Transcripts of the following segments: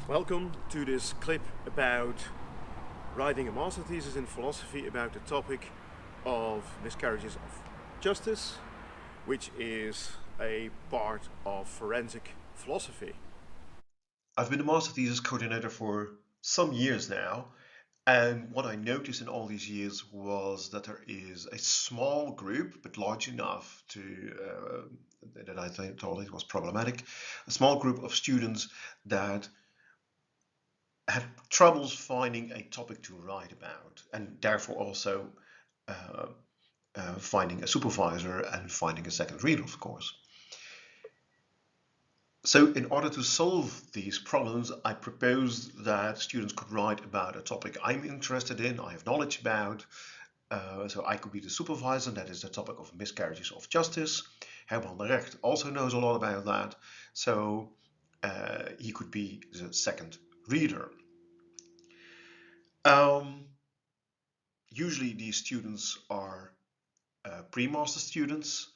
Welcome to this clip about writing a master thesis in philosophy about the topic of miscarriages of justice, which is a part of forensic philosophy. I've been a master thesis coordinator for some years now, and what I noticed in all these years was that there is a small group, but large enough to that I thought it was problematic, a small group of students that had troubles finding a topic to write about, and therefore also finding a supervisor and finding a second reader, of course. So in order to solve these problems, I proposed that students could write about a topic I'm interested in, I have knowledge about. So I could be the supervisor, that is the topic of miscarriages of justice. Herman de Recht also knows a lot about that, so he could be the second reader. Usually these students are pre-master students,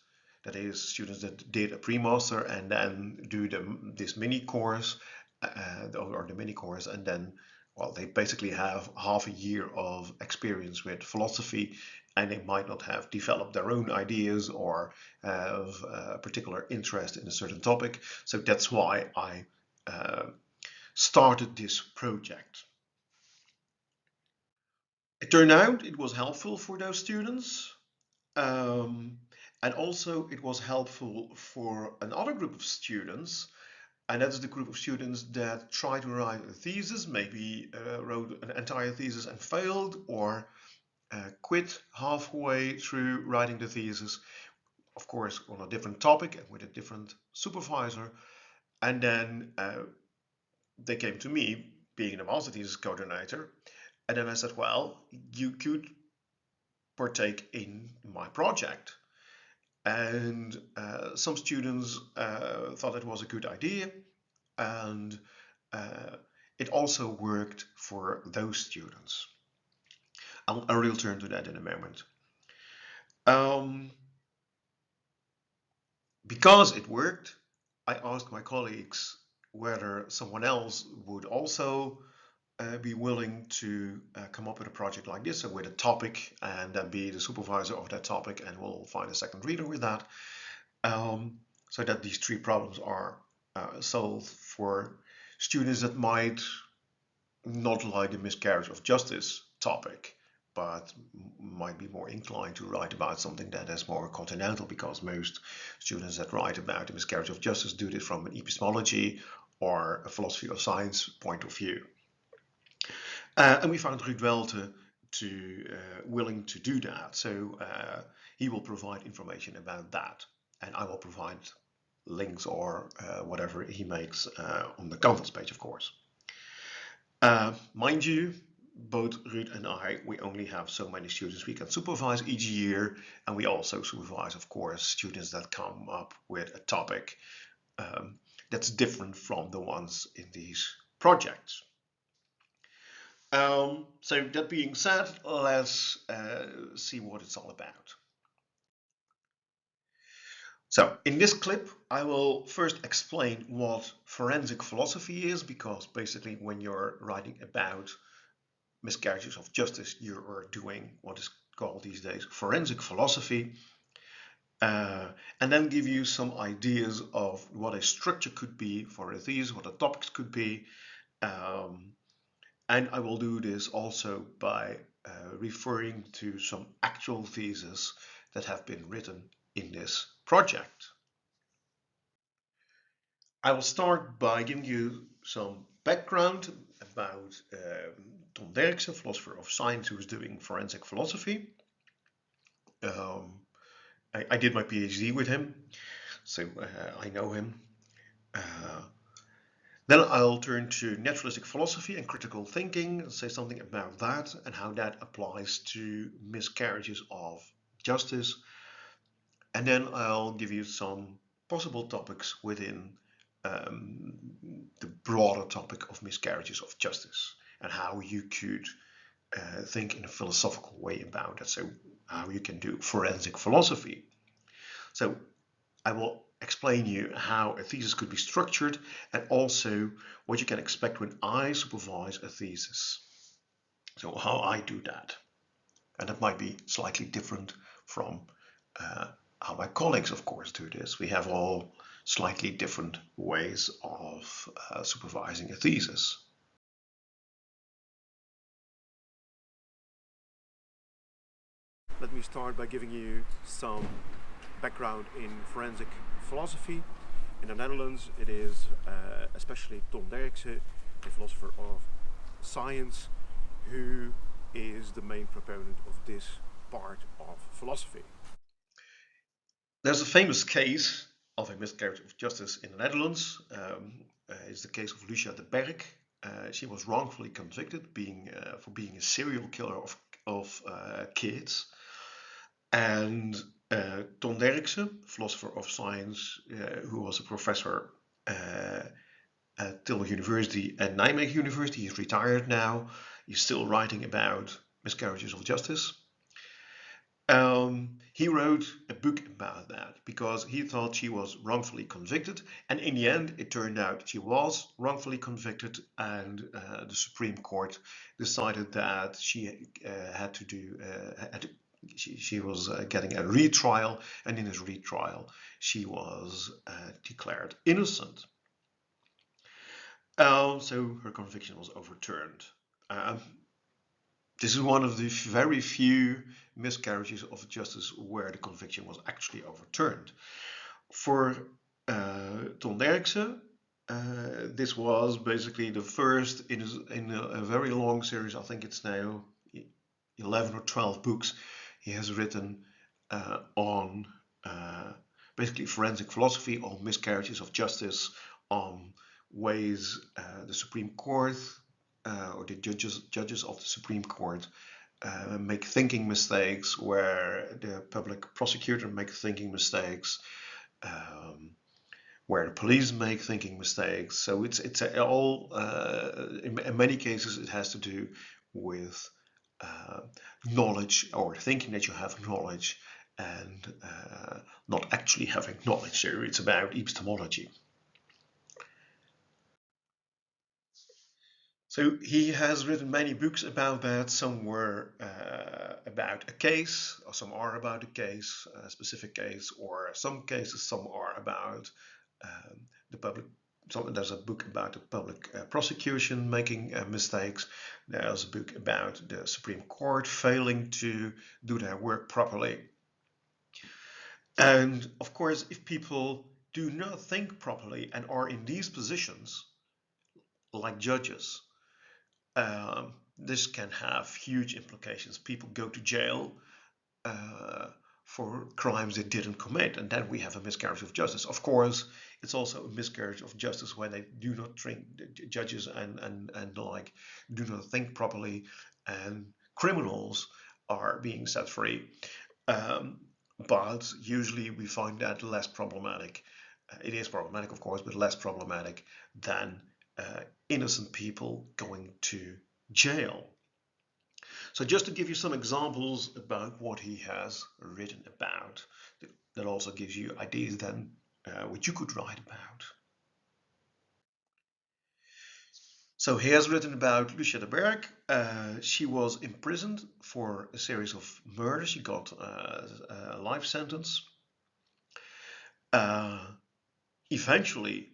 that is, students that did a pre-master and then do this mini course or the mini course, and then, well, they basically have half a year of experience with philosophy, and they might not have developed their own ideas or have a particular interest in a certain topic. So that's why I started this project. It turned out it was helpful for those students. And also it was helpful for another group of students, and that is the group of students that try to write a thesis, maybe wrote an entire thesis and failed, or quit halfway through writing the thesis, of course on a different topic and with a different supervisor. And then they came to me, being the master thesis coordinator, and then I said, well, you could partake in my project. And some students thought it was a good idea, and it also worked for those students. I'll return to that in a moment. Because it worked, I asked my colleagues whether someone else would also be willing to come up with a project like this, so with a topic, and then be the supervisor of that topic, and we'll find a second reader with that, so that these three problems are solved for students that might not like the miscarriage of justice topic, but might be more inclined to write about something that is more continental, because most students that write about the miscarriage of justice do this from an epistemology or a philosophy of science point of view. And we found Ruud Welte willing to do that, so he will provide information about that, and I will provide links or whatever he makes on the Canvas page, of course. Mind you, both Ruud and I, we only have so many students we can supervise each year, and we also supervise, of course, students that come up with a topic that's different from the ones in these projects. So that being said, let's see what it's all about. So in this clip, I will first explain what forensic philosophy is, because basically when you're writing about miscarriages of justice, you are doing what is called these days forensic philosophy, and then give you some ideas of what a structure could be for a thesis, what the topics could be. And I will do this also by referring to some actual theses that have been written in this project. I will start by giving you some background about Tom Derksen, philosopher of science who is doing forensic philosophy. I did my PhD with him, so I know him. Then I'll turn to naturalistic philosophy and critical thinking and say something about that and how that applies to miscarriages of justice. And then I'll give you some possible topics within the broader topic of miscarriages of justice and how you could think in a philosophical way about it. So how you can do forensic philosophy. So I will explain you how a thesis could be structured and also what you can expect when I supervise a thesis. So how I do that. And that might be slightly different from how my colleagues, of course, do this. We have all slightly different ways of supervising a thesis. Let me start by giving you some background in forensic philosophy. In the Netherlands, it is especially Ton Derksen, a philosopher of science, who is the main proponent of this part of philosophy. There's a famous case of a miscarriage of justice in the Netherlands. It's the case of Lucia de Berg. She was wrongfully convicted for being a serial killer of kids. And Ton Derksen, philosopher of science, who was a professor at Tilburg University and Nijmegen University, he's retired now. He's still writing about miscarriages of justice. He wrote a book about that because he thought she was wrongfully convicted, and in the end it turned out she was wrongfully convicted, and the Supreme Court decided that she had to do she was getting a retrial, and in his retrial she was declared innocent. So her conviction was overturned. This is one of the very few miscarriages of justice where the conviction was actually overturned. For Ton Derksen, this was basically the first in a very long series. I think it's now 11 or 12 books he has written on basically forensic philosophy, on miscarriages of justice, on ways the Supreme Court or the judges of the Supreme Court make thinking mistakes, where the public prosecutor make thinking mistakes, where the police make thinking mistakes. So it's all in many cases it has to do with knowledge, or thinking that you have knowledge and not actually having knowledge. So it's about epistemology. So he has written many books about that. Some were about a case, or some are about a case, a specific case, or some cases, some are about the public. So there's a book about the public prosecution making mistakes. There's a book about the Supreme Court failing to do their work properly. And of course, if people do not think properly and are in these positions, like judges, this can have huge implications. People go to jail for crimes they didn't commit, and then we have a miscarriage of justice. Of course, it's also a miscarriage of justice when they do not think, judges and like do not think properly, and criminals are being set free. But usually we find that less problematic. It is problematic, of course, but less problematic than innocent people going to jail. So just to give you some examples about what he has written about, that also gives you ideas then what you could write about. So he has written about Lucia de Berg. She was imprisoned for a series of murders. She got a life sentence. Eventually,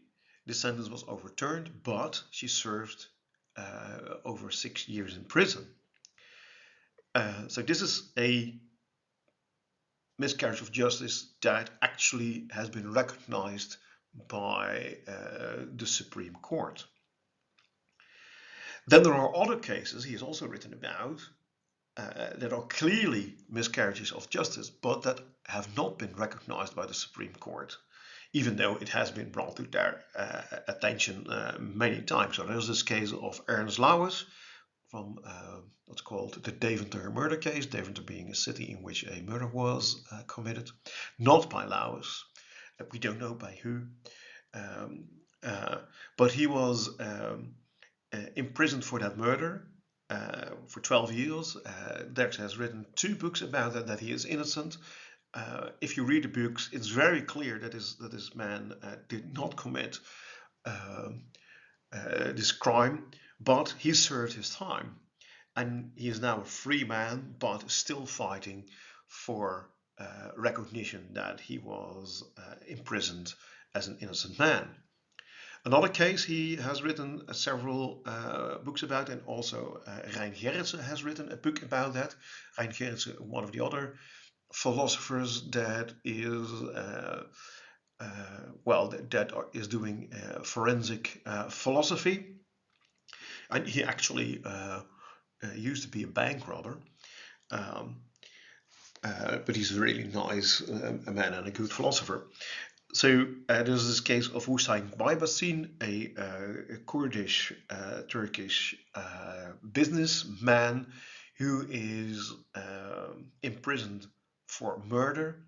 the sentence was overturned, but she served over 6 years in prison. So this is a miscarriage of justice that actually has been recognized by the Supreme Court. Then there are other cases he has also written about that are clearly miscarriages of justice, but that have not been recognized by the Supreme Court, even though it has been brought to their attention many times. So there's this case of Ernst Lauwers from what's called the Deventer murder case, Deventer being a city in which a murder was committed, not by Lauwers. We don't know by who, but he was imprisoned for that murder, for 12 years. Dex has written 2 books about that he is innocent. If you read the books, it's very clear that this man did not commit this crime, but he served his time. And he is now a free man, but still fighting for recognition that he was imprisoned as an innocent man. Another case he has written several books about, and also Rein Gerritsen has written a book about that. Rein Gerritsen, one of the other philosophers that is is doing forensic philosophy, and he actually used to be a bank robber. But he's a really nice man and a good philosopher. So there's this case of Hüseyin Baybasin, a Kurdish Turkish businessman who is imprisoned for murder.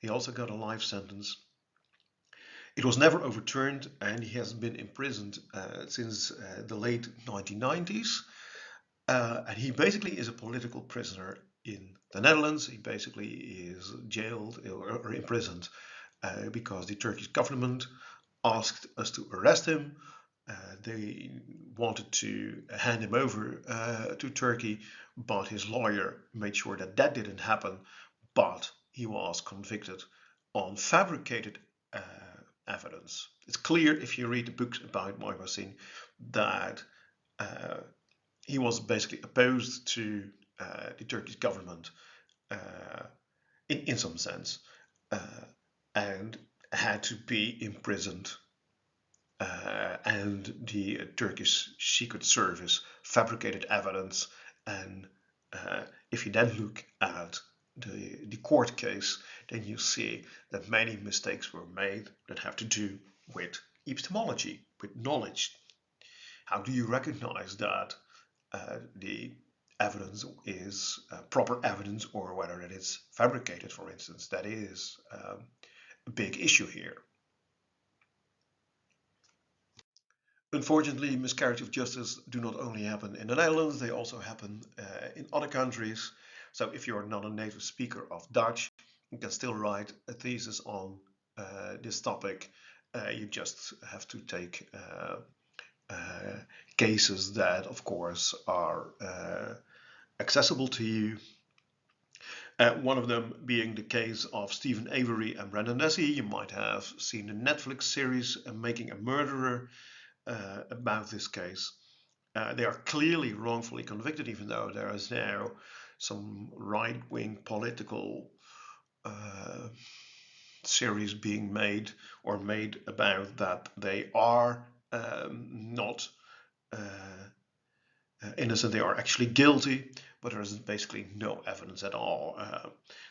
He also got a life sentence. It was never overturned, and he has been imprisoned since the late 1990s. And he basically is a political prisoner in the Netherlands. He basically is jailed or imprisoned because the Turkish government asked us to arrest him. They wanted to hand him over to Turkey, but his lawyer made sure that that didn't happen. But he was convicted on fabricated evidence. It's clear if you read the books about Baybasin that he was basically opposed to the Turkish government in some sense, and had to be imprisoned. And the Turkish Secret Service fabricated evidence. And if you then look at the court case, then you see that many mistakes were made that have to do with epistemology, with knowledge. How do you recognize that the evidence is proper evidence or whether it is fabricated, for instance? That is a big issue here. Unfortunately, miscarriage of justice do not only happen in the Netherlands, they also happen in other countries. So if you're not a native speaker of Dutch, you can still write a thesis on this topic. You just have to take cases that, of course, are accessible to you. One of them being the case of Stephen Avery and Brendan Dassey. You might have seen the Netflix series Making a Murderer about this case. They are clearly wrongfully convicted, even though there is now some right-wing political series being made about that they are not innocent, they are actually guilty, but there is basically no evidence at all.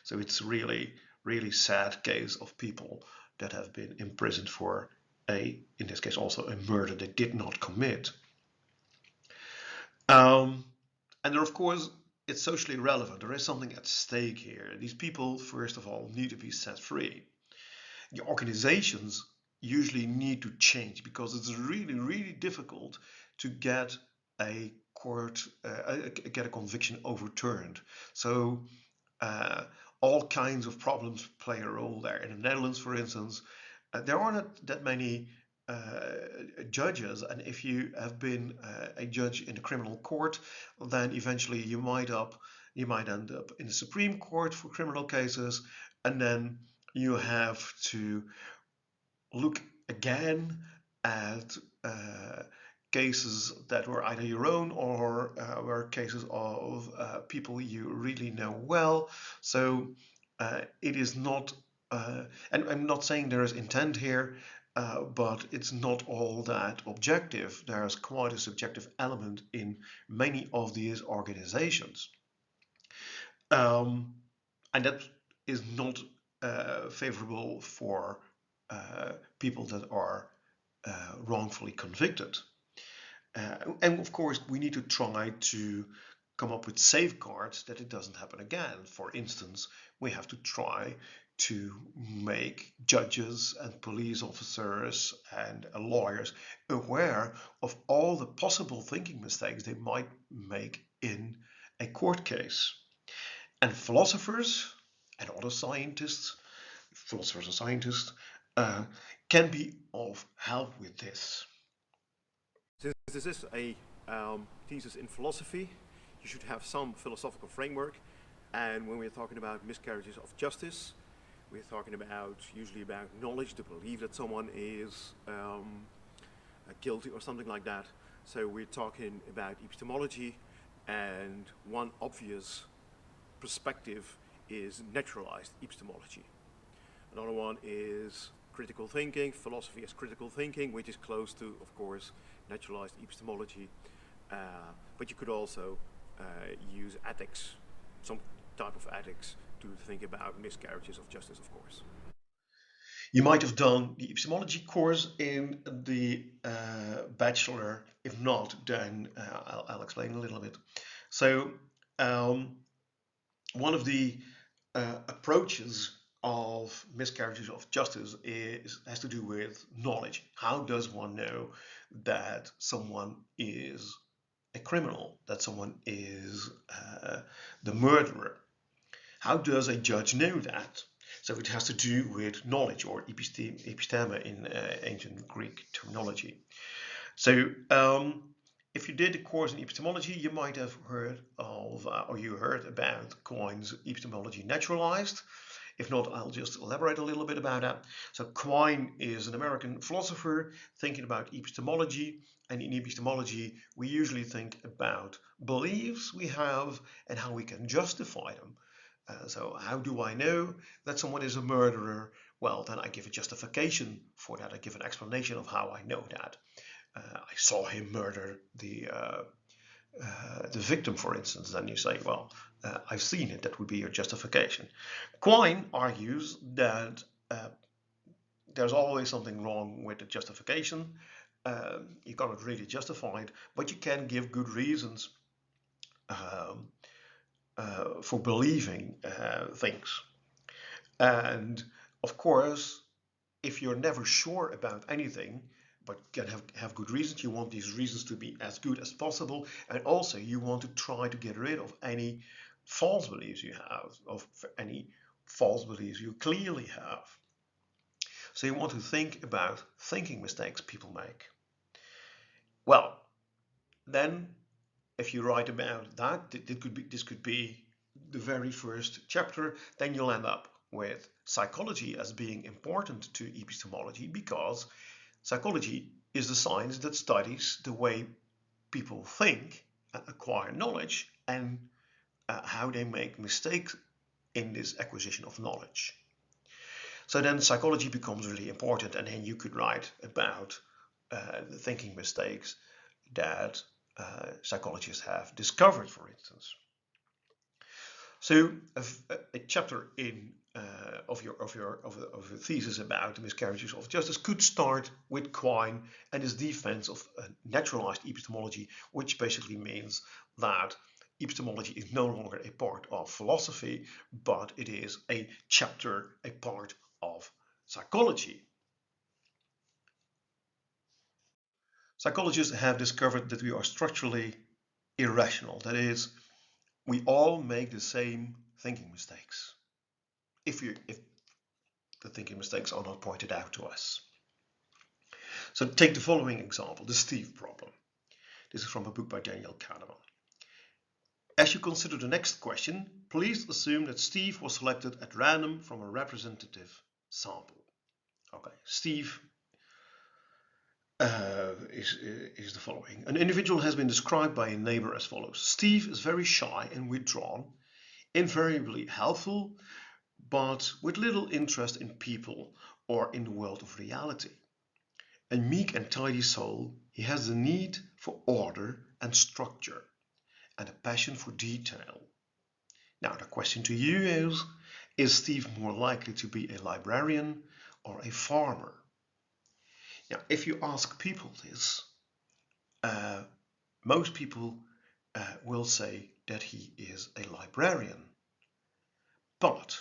So it's really, really sad case of people that have been imprisoned for in this case also a murder they did not commit. And there, of course, it's socially relevant. There is something at stake here. These people, first of all, need to be set free. The organizations usually need to change because it's really, really difficult to get a get a conviction overturned. So all kinds of problems play a role there. In the Netherlands, for instance, there are not that many judges, and if you have been a judge in the criminal court, then eventually you might end up in the Supreme Court for criminal cases, and then you have to look again at cases that were either your own or were cases of people you really know well. So it is not, and I'm not saying there is intent here, but it's not all that objective. There's quite a subjective element in many of these organizations. And that is not favorable for people that are wrongfully convicted. And of course, we need to try to come up with safeguards that it doesn't happen again. For instance, we have to try to make judges and police officers and lawyers aware of all the possible thinking mistakes they might make in a court case. And philosophers and other scientists, philosophers and scientists, can be of help with this. Since this is a thesis in philosophy, you should have some philosophical framework. And when we're talking about miscarriages of justice, we're talking about usually about knowledge, the belief that someone is guilty or something like that. So we're talking about epistemology, and one obvious perspective is naturalized epistemology. Another one is critical thinking, philosophy as critical thinking, which is close to, of course, naturalized epistemology. But you could also use ethics, some type of ethics, to think about miscarriages of justice, of course. You might have done the epistemology course in the bachelor. If not, then I'll explain a little bit. So one of the approaches of miscarriages of justice has to do with knowledge. How does one know that someone is a criminal, that someone is the murderer? How does a judge know that? So it has to do with knowledge, or episteme in ancient Greek terminology. So if you did a course in epistemology, you might have heard of, or you heard about Quine's epistemology naturalized. If not, I'll just elaborate a little bit about that. So Quine is an American philosopher thinking about epistemology, and in epistemology we usually think about beliefs we have and how we can justify them. So how do I know that someone is a murderer? Well, then I give a justification for that. I give an explanation of how I know that. I saw him murder the victim, for instance. Then you say, well, I've seen it. That would be your justification. Quine argues that there's always something wrong with the justification. You cannot really justify it, but you can give good reasons for believing things. And of course, if you're never sure about anything, but can have good reasons, you want these reasons to be as good as possible, and also you want to try to get rid of any false beliefs you have, of any false beliefs you clearly have. So you want to think about thinking mistakes people make. Well, then if you write about that, this could be the very first chapter, then you'll end up with psychology as being important to epistemology, because psychology is the science that studies the way people think and acquire knowledge, and how they make mistakes in this acquisition of knowledge. So then psychology becomes really important, and then you could write about the thinking mistakes that psychologists have discovered, for instance. So a chapter in of your thesis about the miscarriages of justice could start with Quine and his defense of naturalized epistemology, which basically means that epistemology is no longer a part of philosophy, but it is a chapter, a part of psychology. Psychologists have discovered that we are structurally irrational. That is, we all make the same thinking mistakes if the thinking mistakes are not pointed out to us. So take the following example, the Steve problem. This is from a book by Daniel Kahneman. As you consider the next question, please assume that Steve was selected at random from a representative sample. Okay, Steve is the following. An individual has been described by a neighbor as follows. Steve is very shy and withdrawn, invariably helpful, but with little interest in people or in the world of reality. A meek and tidy soul, he has the need for order and structure, and a passion for detail. Now the question to you is Steve more likely to be a librarian or a farmer? Now, if you ask people this, most people will say that he is a librarian. But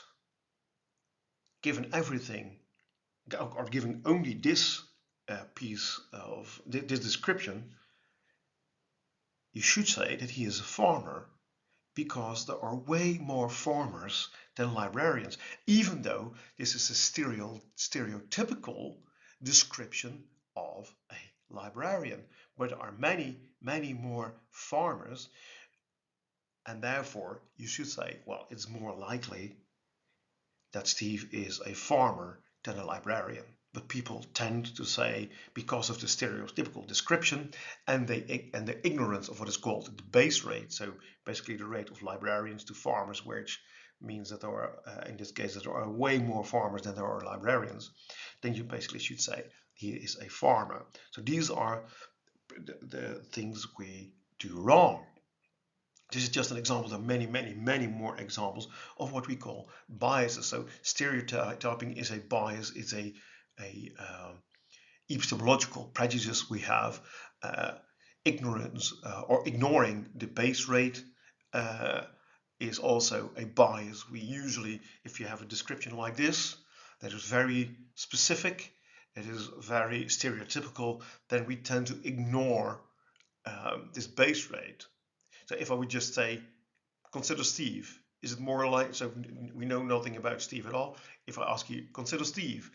given everything, or given only this piece of this description, you should say that he is a farmer, because there are way more farmers than librarians, even though this is a stereotypical description of a librarian. But there are many, many more farmers, and therefore you should say, well, it's more likely that Steve is a farmer than a librarian. But people tend to say, because of the stereotypical description and the ignorance of what is called the base rate, so basically the rate of librarians to farmers, which means that there are, in this case, that there are way more farmers than there are librarians, then you basically should say he is a farmer. So these are the things we do wrong. This is just an example. There are many, many, many more examples of what we call biases. So stereotyping is a bias. It's a epistemological prejudice we have. Ignorance or ignoring the base rate is also a bias. We usually, if you have a description like this, that is very specific, it is very stereotypical, then we tend to ignore this base rate. So if I would just say, consider Steve, is it more like, so we know nothing about Steve at all. If I ask you, consider Steve,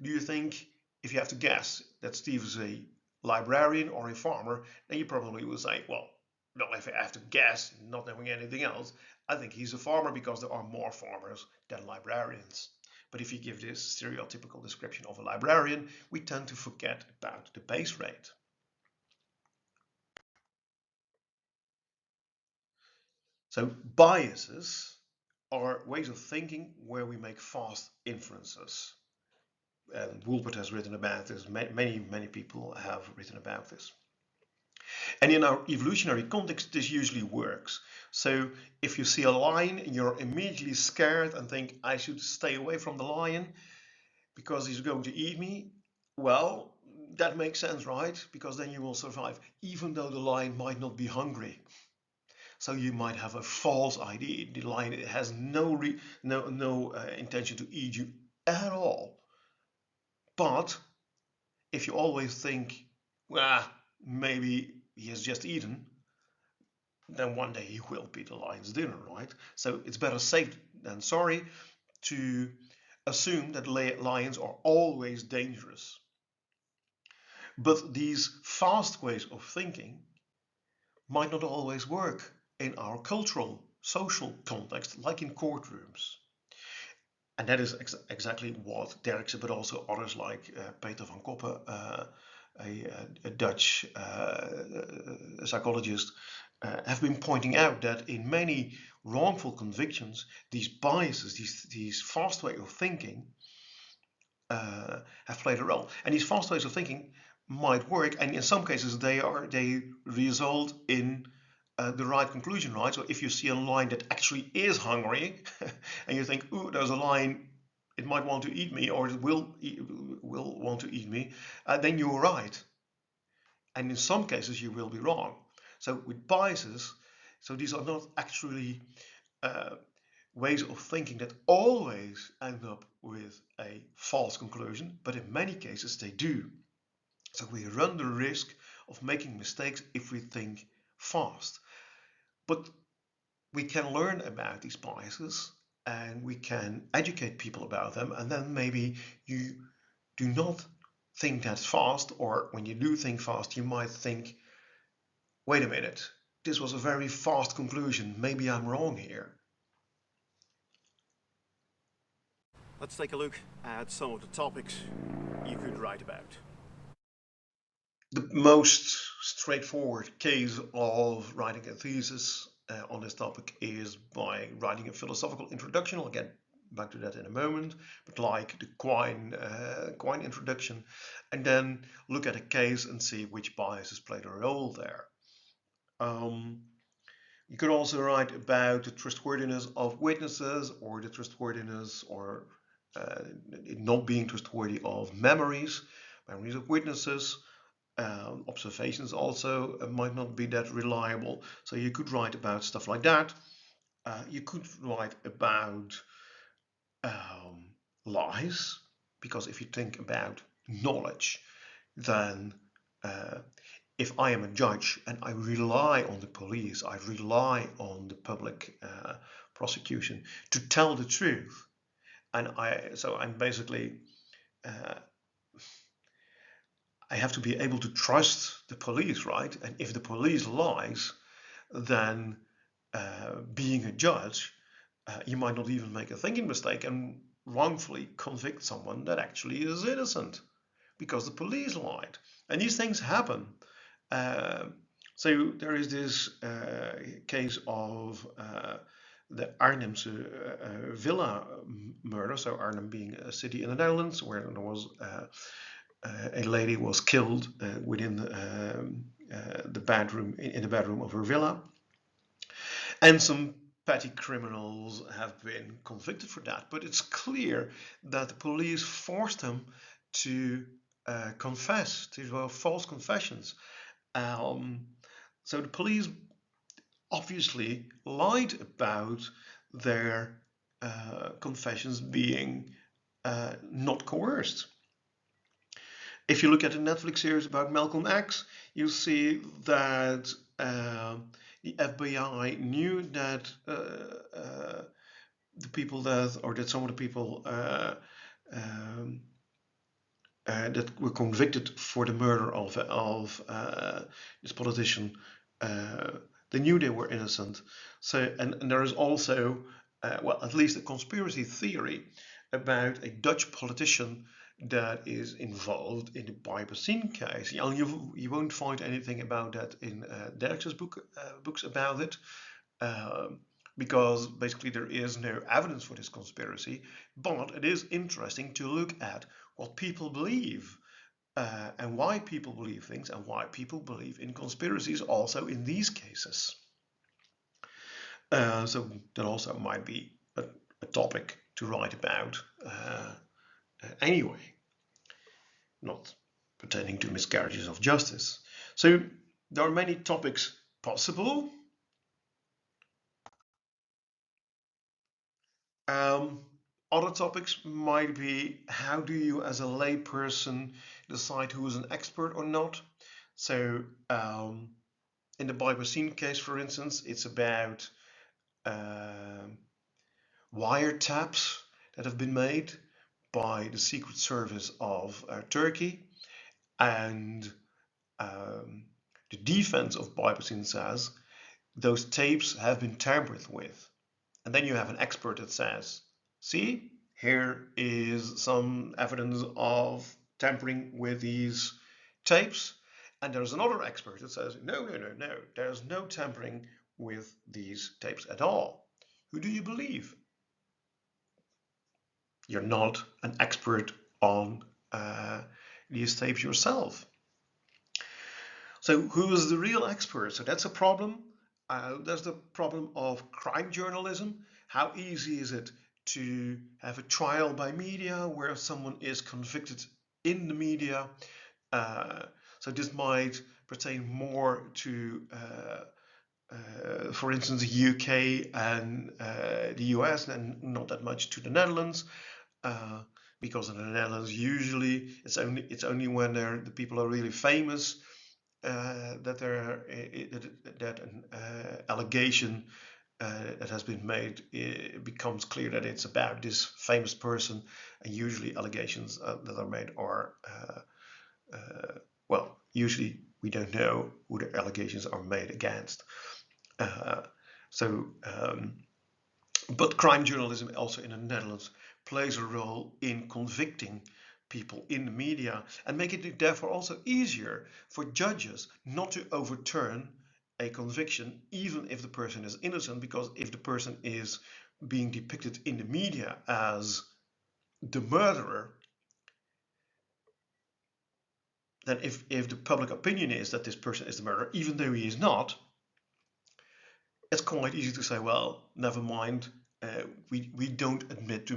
do you think, if you have to guess, that Steve is a librarian or a farmer, then you probably will say, well, no, if I have to guess, not knowing anything else, I think he's a farmer because there are more farmers than librarians. But if you give this stereotypical description of a librarian, we tend to forget about the base rate. So biases are ways of thinking where we make fast inferences. And Woolpert has written about this. Many, many people have written about this. And in our evolutionary context, this usually works. So if you see a lion, you're immediately scared and think, I should stay away from the lion because he's going to eat me. Well, that makes sense, right? Because then you will survive, even though the lion might not be hungry. So you might have a false idea. The lion has no intention to eat you at all. But if you always think, well, maybe he has just eaten, then one day he will be the lion's dinner, right? So it's better safe than sorry to assume that lions are always dangerous. But these fast ways of thinking might not always work in our cultural, social context, like in courtrooms. And that is exactly what Derksen, but also others like Peter van Koppe, a Dutch psychologist, have been pointing out, that in many wrongful convictions, these biases, these fast ways of thinking have played a role. And these fast ways of thinking might work, and in some cases they result in the right conclusion, right? So if you see a lion that actually is hungry, and you think, "Ooh, there's a lion, it might want to eat me, or it will want to eat me," then you're right. And in some cases you will be wrong. So with biases, so these are not actually ways of thinking that always end up with a false conclusion, but in many cases they do. So we run the risk of making mistakes if we think fast. But we can learn about these biases and we can educate people about them, and then maybe you do not think that fast, or when you do think fast, you might think, wait a minute, this was a very fast conclusion, maybe I'm wrong here. Let's take a look at some of the topics you could write about. The most straightforward case of writing a thesis on this topic is by writing a philosophical introduction. I'll get back to that in a moment, but like the Quine introduction, and then look at a case and see which biases played a role there. You could also write about the trustworthiness of witnesses, or the trustworthiness or not being trustworthy of memories of witnesses. Observations also might not be that reliable. So you could write about stuff like that. You could write about lies, because if you think about knowledge, then if I am a judge and I rely on the police, I rely on the public prosecution to tell the truth, and I'm basically I have to be able to trust the police, right? And if the police lies, then being a judge, you might not even make a thinking mistake and wrongfully convict someone that actually is innocent because the police lied. And these things happen. So there is this case of the Arnhem's villa murder. So Arnhem being a city in the Netherlands where there was a lady was killed within the bedroom in the bedroom of her villa, and some petty criminals have been convicted for that. But it's clear that the police forced them to confess. These were false confessions. So the police obviously lied about their confessions being not coerced. If you look at the Netflix series about Malcolm X, you see that the FBI knew that the people that, or that some of the people that were convicted for the murder of this politician, they knew they were innocent. So, and there is also, well, at least a conspiracy theory about a Dutch politician that is involved in the Barbacine case. You won't find anything about that in Derksen's books about it, because basically there is no evidence for this conspiracy. But it is interesting to look at what people believe and why people believe things and why people believe in conspiracies also in these cases. So that also might be a topic to write about anyway, not pertaining to miscarriages of justice. So there are many topics possible. Other topics might be, how do you as a layperson decide who is an expert or not? So in the Barbacine case, for instance, it's about wiretaps that have been made by the Secret Service of Turkey, and the defense of Barbacine says those tapes have been tampered with. And then you have an expert that says, see, here is some evidence of tampering with these tapes. And there's another expert that says, no, there's no tampering with these tapes at all. Who do you believe? You're not an expert on these tapes yourself. So who is the real expert? So that's a problem. There's the problem of crime journalism. How easy is it to have a trial by media where someone is convicted in the media? So this might pertain more to, for instance, the UK and the US, and not that much to the Netherlands. Because in the Netherlands, usually it's only when the people are really famous that an allegation that has been made, it becomes clear that it's about this famous person, and usually allegations that are made are well, usually we don't know who the allegations are made against. But crime journalism also in the Netherlands plays a role in convicting people in the media, and make it therefore also easier for judges not to overturn a conviction even if the person is innocent, because if the person is being depicted in the media as the murderer, then if the public opinion is that this person is the murderer, even though he is not, it's quite easy to say, well, never mind, we don't admit to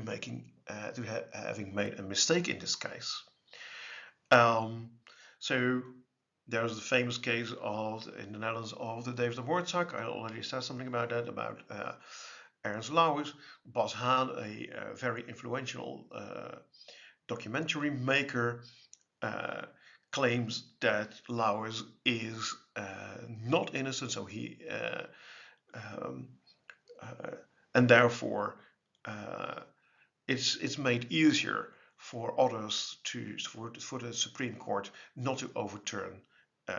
having made a mistake in this case. So There's the famous case in the Netherlands of the David Award Sack. I already said something about that, about Ernst Lauwers. Bas Haan, a very influential documentary maker, claims that Lauwers is not innocent, so he um, and therefore it's made easier for others for the Supreme Court not to overturn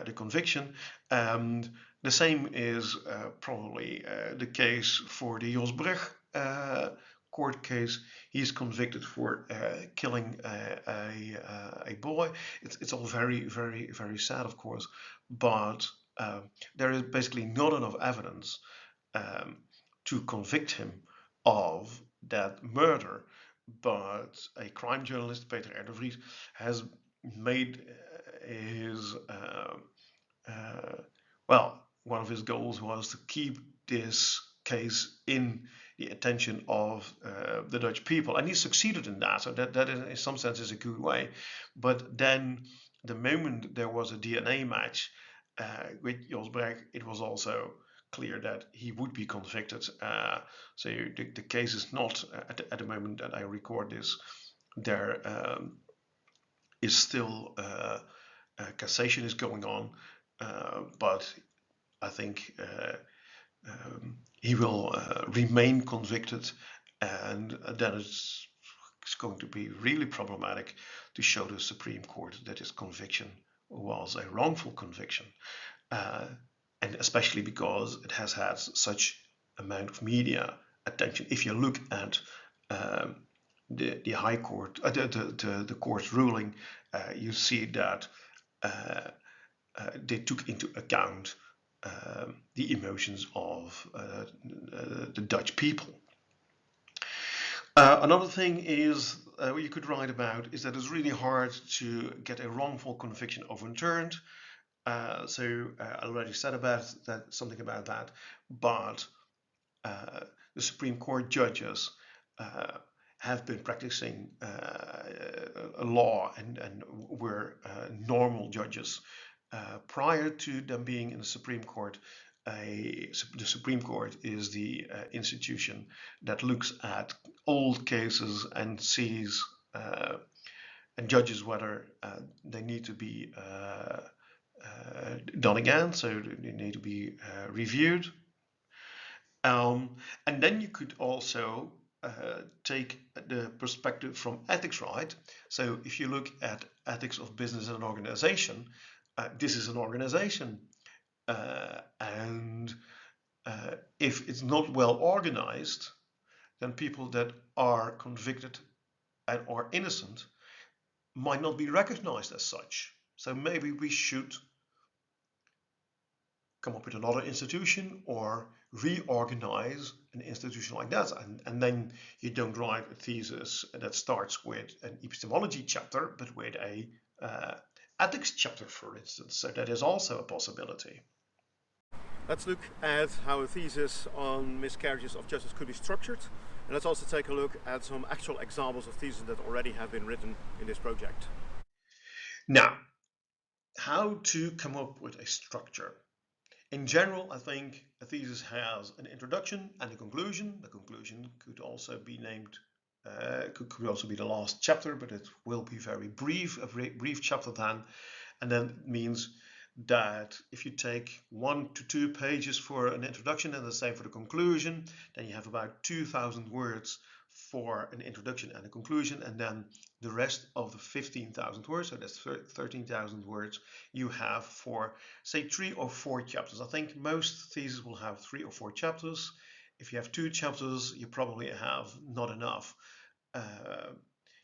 the conviction. And the same is probably the case for the Jos Brecht court case. He's convicted for killing a boy. It's all very, very, very sad, of course, but there is basically not enough evidence um, to convict him of that murder. But a crime journalist, Peter R. de Vries, has made his well, one of his goals was to keep this case in the attention of the Dutch people, and he succeeded in that. So that in some sense is a good way. But then, the moment there was a DNA match with Jos Brecht, it was also clear that he would be convicted. So the case is not at the moment that I record this. There is still cassation is going on, but I think he will remain convicted, and then it's going to be really problematic to show the Supreme Court that his conviction was a wrongful conviction, and especially because it has had such amount of media attention. If you look at the High Court, the court's ruling, you see that they took into account the emotions of the Dutch people. Another thing is what you could write about is that it's really hard to get a wrongful conviction overturned. So I already said something about that, but the Supreme Court judges have been practicing law and were normal judges. Prior to them being in the Supreme Court, the Supreme Court is the institution that looks at old cases and sees and judges whether they need to be done again, so they need to be reviewed. And then you could also take the perspective from ethics, right? So if you look at ethics of business and organization, this is an organization, and if it's not well organized, then people that are convicted and are innocent might not be recognized as such. So maybe we should come up with another institution or reorganize an institution like that. And then you don't write a thesis that starts with an epistemology chapter, but with a ethics chapter, for instance. So that is also a possibility. Let's look at how a thesis on miscarriages of justice could be structured. And let's also take a look at some actual examples of theses that already have been written in this project. Now, how to come up with a structure? In general, I think a thesis has an introduction and a conclusion. The conclusion could also be named, could also be the last chapter, but it will be very brief, a brief chapter then. And then it means that if you take 1 to 2 pages for an introduction and the same for the conclusion, then you have about 2,000 words for an introduction and a conclusion, and then the rest of the 15,000 words, so that's 13,000 words, you have for, say, 3 or 4 chapters. I think most theses will have 3 or 4 chapters. If you have 2 chapters, you probably have not enough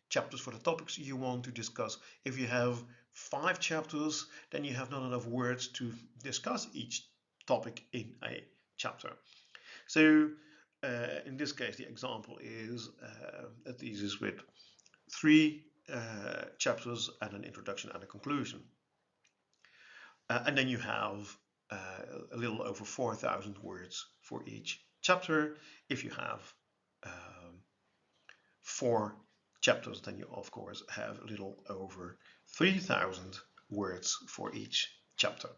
chapters for the topics you want to discuss. If you have 5 chapters, then you have not enough words to discuss each topic in a chapter. So in this case, the example is a thesis with 3 chapters and an introduction and a conclusion. And then you have a little over 4,000 words for each chapter. If you have 4 chapters, then you of course have a little over 3,000 words for each chapter.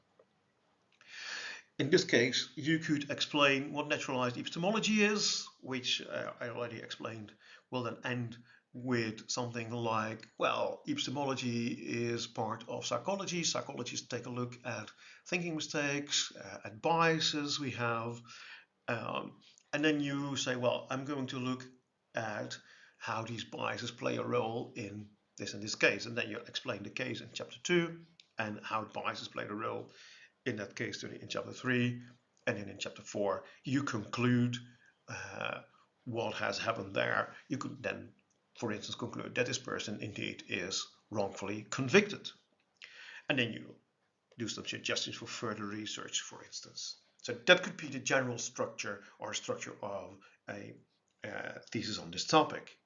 In this case, you could explain what naturalized epistemology is, which I already explained, will then end with something like, well, epistemology is part of psychology. Psychologists take a look at thinking mistakes, at biases we have, and then you say, well, I'm going to look at how these biases play a role in this and this case. And then you explain the case in chapter 2 and how biases played a role in that case study in chapter 3. And then in chapter 4, you conclude what has happened there. You could then, for instance, conclude that this person indeed is wrongfully convicted. And then you do some suggestions for further research, for instance. So that could be the general structure or structure of a thesis on this topic.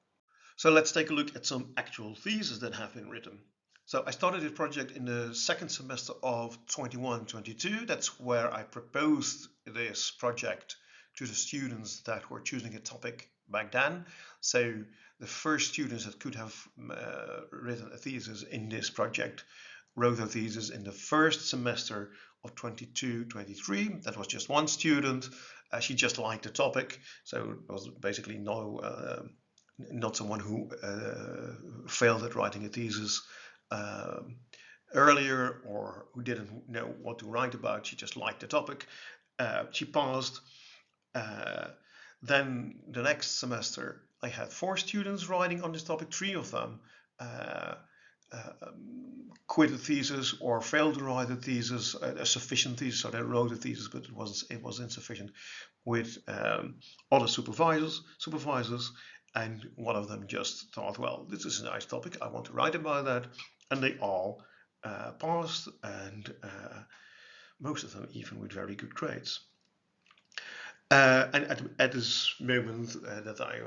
So let's take a look at some actual theses that have been written. So I started this project in the second semester of 21-22. That's where I proposed this project to the students that were choosing a topic back then. So the first students that could have written a thesis in this project wrote a thesis in the first semester of 22-23. That was just one student. She just liked the topic, so it was basically not someone who failed at writing a thesis earlier or who didn't know what to write about. She just liked the topic. She passed. Then the next semester, I had 4 students writing on this topic. 3 of them quit a thesis or failed to write a thesis, a sufficient thesis, so they wrote a thesis, but it was insufficient with other supervisors, and one of them just thought, well, this is a nice topic, I want to write about that, and they all passed, and most of them even with very good grades. And at this moment that I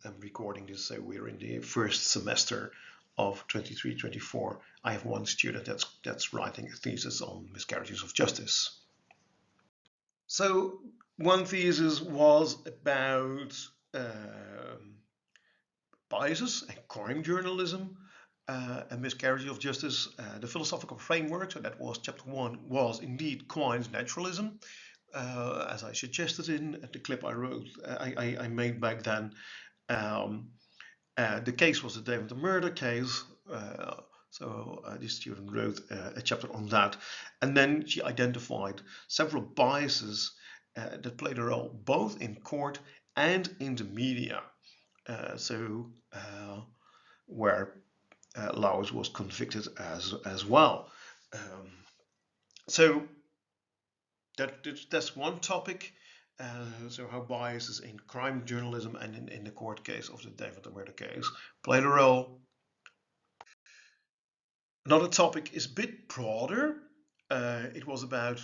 am recording this, so we're in the first semester of 23-24. I have one student that's writing a thesis on miscarriages of justice. So one thesis was about biases and crime journalism and miscarriage of justice. The philosophical framework, so that was chapter 1, was indeed Quine's naturalism. As I suggested in the clip I wrote, I made back then. The case was the David murder case, so this student wrote a chapter on that, and then she identified several biases that played a role both in court and in the media. Where Lauwers was convicted as well. So that's one topic. So how biases in crime journalism and in the court case of the David murder case played a role. Another topic is a bit broader. It was about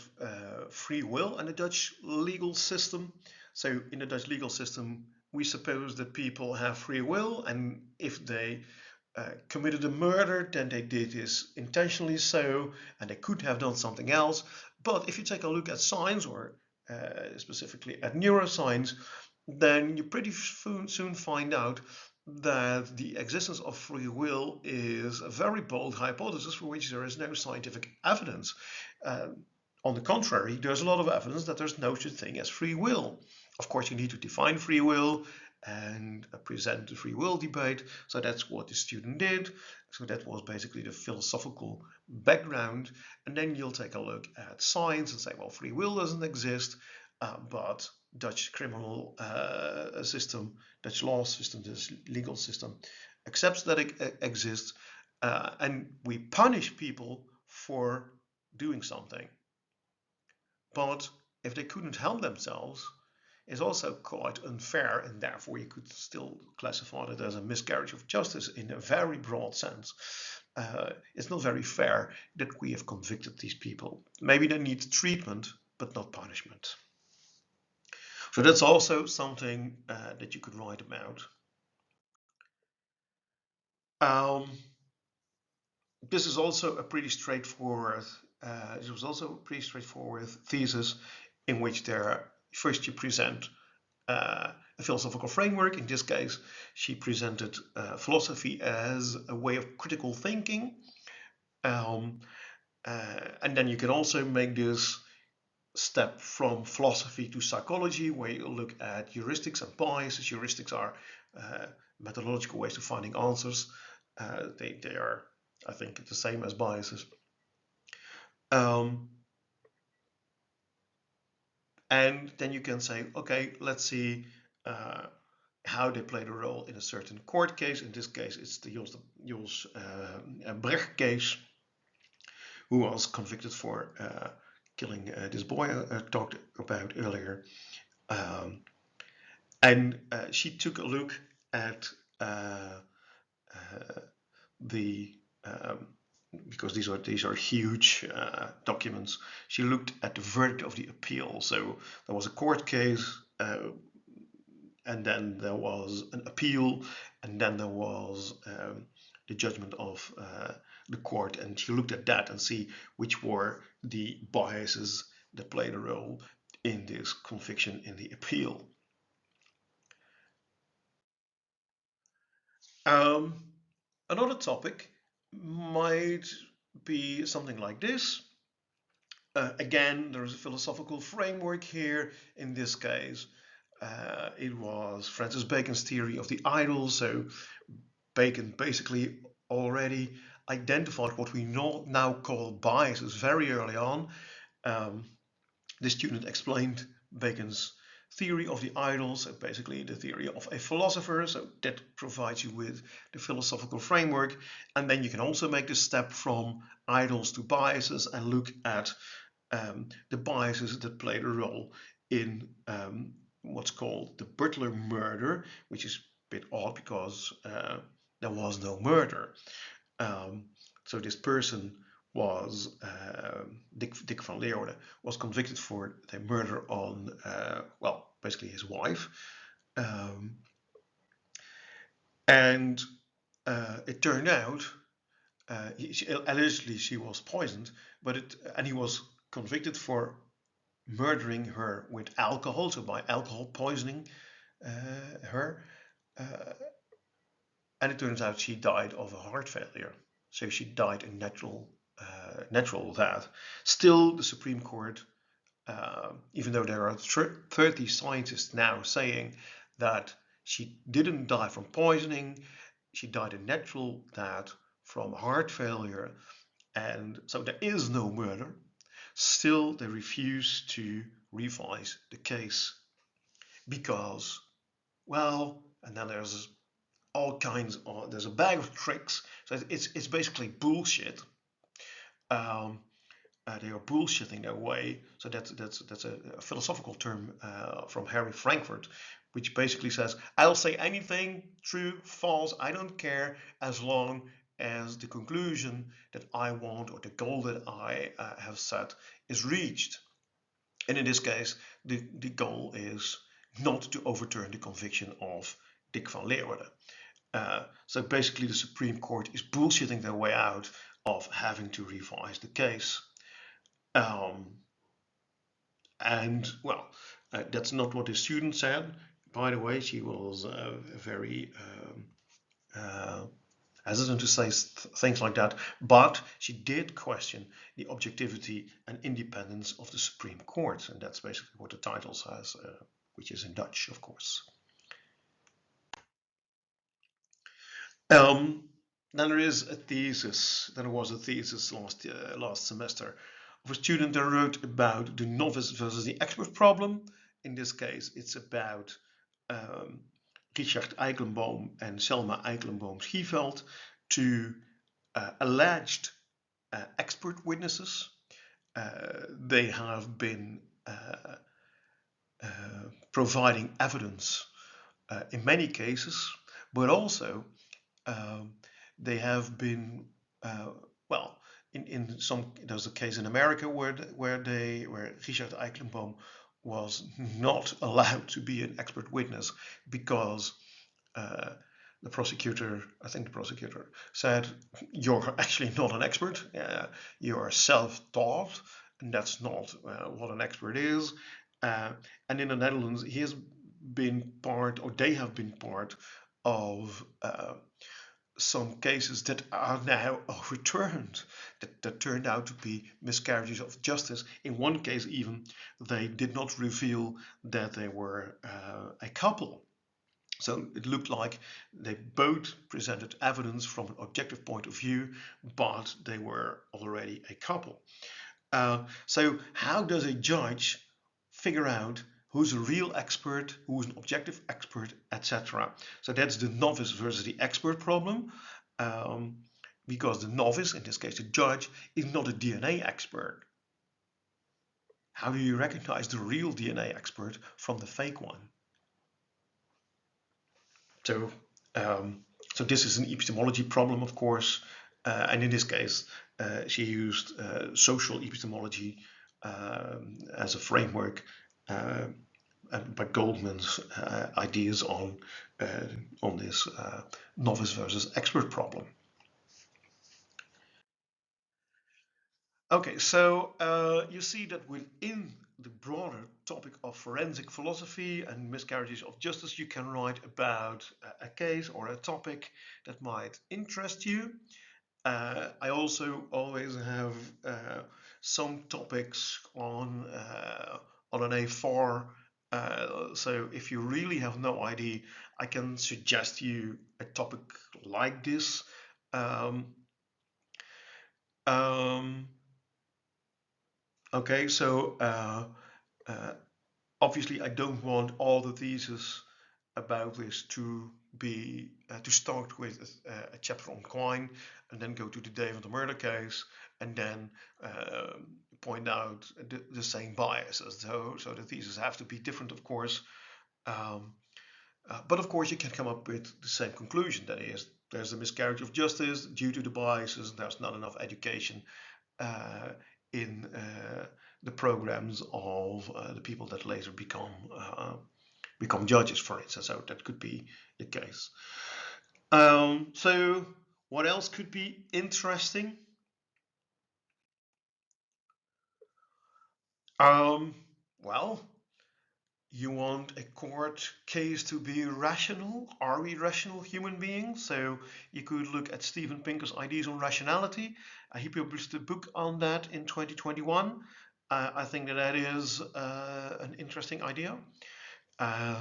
free will and the Dutch legal system. So in the Dutch legal system, we suppose that people have free will, and if they committed a murder, then they did this intentionally so, and they could have done something else. But if you take a look at science, or specifically at neuroscience, then you pretty soon find out that the existence of free will is a very bold hypothesis for which there is no scientific evidence. On the contrary, there's a lot of evidence that there's no such thing as free will. Of course, you need to define free will and present the free will debate. So that's what the student did. So that was basically the philosophical background. And then you'll take a look at science and say, well, free will doesn't exist, but Dutch criminal system, Dutch law system, this legal system accepts that it exists, and we punish people for doing something. But if they couldn't help themselves, it's also quite unfair, and therefore you could still classify it as a miscarriage of justice in a very broad sense. It's not very fair that we have convicted these people. Maybe they need treatment, but not punishment. So that's also something that you could write about. This is also a pretty straightforward. It was also a pretty straightforward thesis, in which first you present a philosophical framework. In this case, she presented philosophy as a way of critical thinking. And then you can also make this step from philosophy to psychology, where you look at heuristics and biases. Heuristics are methodological ways of finding answers. They are, I think, the same as biases. And then you can say, okay, let's see how they played a role in a certain court case. In this case, it's the Jules Brecht case, who was convicted for killing this boy I talked about earlier. And she took a look at the because these are huge documents. She looked at the verdict of the appeal. So there was a court case, and then there was an appeal, and then there was the judgment of the court. And she looked at that and see which were the biases that played a role in this conviction in the appeal. Another topic might be something like this. Again, there is a philosophical framework here. In this case, it was Francis Bacon's theory of the idol. So Bacon basically already identified what we now call biases very early on. The student explained Bacon's theory of the idols, so basically the theory of a philosopher. So that provides you with the philosophical framework. And then you can also make the step from idols to biases and look at the biases that played a role in what's called the Butler murder, which is a bit odd because there was no murder. So this person was Dick van Leeuwen was convicted for the murder on well, basically his wife, and it turned out allegedly she was poisoned, but and he was convicted for murdering her with alcohol, so by alcohol poisoning her, and it turns out she died of a heart failure. So she died a natural death. Still, the Supreme Court, even though there are 30 scientists now saying that she didn't die from poisoning, she died a natural death from heart failure, and so there is no murder. Still, they refuse to revise the case because, well, and then there's all kinds of, there's a bag of tricks. So it's basically bullshit. They are bullshitting their way. So that's a philosophical term from Harry Frankfurt, which basically says, I'll say anything, true, false, I don't care, as long as the conclusion that I want or the goal that I have set is reached. And in this case, the goal is not to overturn the conviction of Dick van Leeuwen. So basically, the Supreme Court is bullshitting their way out of having to revise the case. And well, that's not what the student said. By the way, she was very hesitant to say things like that, but she did question the objectivity and independence of the Supreme Court, and that's basically what the title says, which is in Dutch, of course. Then there is a thesis. There was a thesis last semester of a student that wrote about the novice versus the expert problem. In this case, it's about Richard Eikelenboom and Selma Eikelenboom-Schieveld, two alleged expert witnesses. They have been providing evidence in many cases, but also they have been well, in some, there's a case in America where Richard Eikelenboom was not allowed to be an expert witness because the prosecutor said, you're actually not an expert, you're self-taught, and that's not what an expert is. And in the Netherlands, he has been part, or they have been part of some cases that are now overturned, that turned out to be miscarriages of justice. In one case even, they did not reveal that they were a couple. So it looked like they both presented evidence from an objective point of view, but they were already a couple. So how does a judge figure out who's a real expert, who's an objective expert, etc.? So that's the novice versus the expert problem, because the novice, in this case the judge, is not a DNA expert. How do you recognize the real DNA expert from the fake one? So, so this is an epistemology problem, of course, and in this case, she used social epistemology as a framework, by Goldman's ideas on this novice versus expert problem. Okay, so you see that within the broader topic of forensic philosophy and miscarriages of justice, you can write about a case or a topic that might interest you. I also always have some topics on an A4. So if you really have no idea, I can suggest you a topic like this. Okay, so obviously I don't want all the theses about this to be to start with a chapter on Quine and then go to the day of the murder case and then point out the same biases. So the theses have to be different, of course. But of course you can come up with the same conclusion. That is, there's a miscarriage of justice due to the biases. There's not enough education in the programs of the people that later become judges, for instance. So that could be the case. So what else could be interesting? Well, you want a court case to be rational. Are we rational human beings? So you could look at Steven Pinker's ideas on rationality. He published a book on that in 2021. I think that is an interesting idea.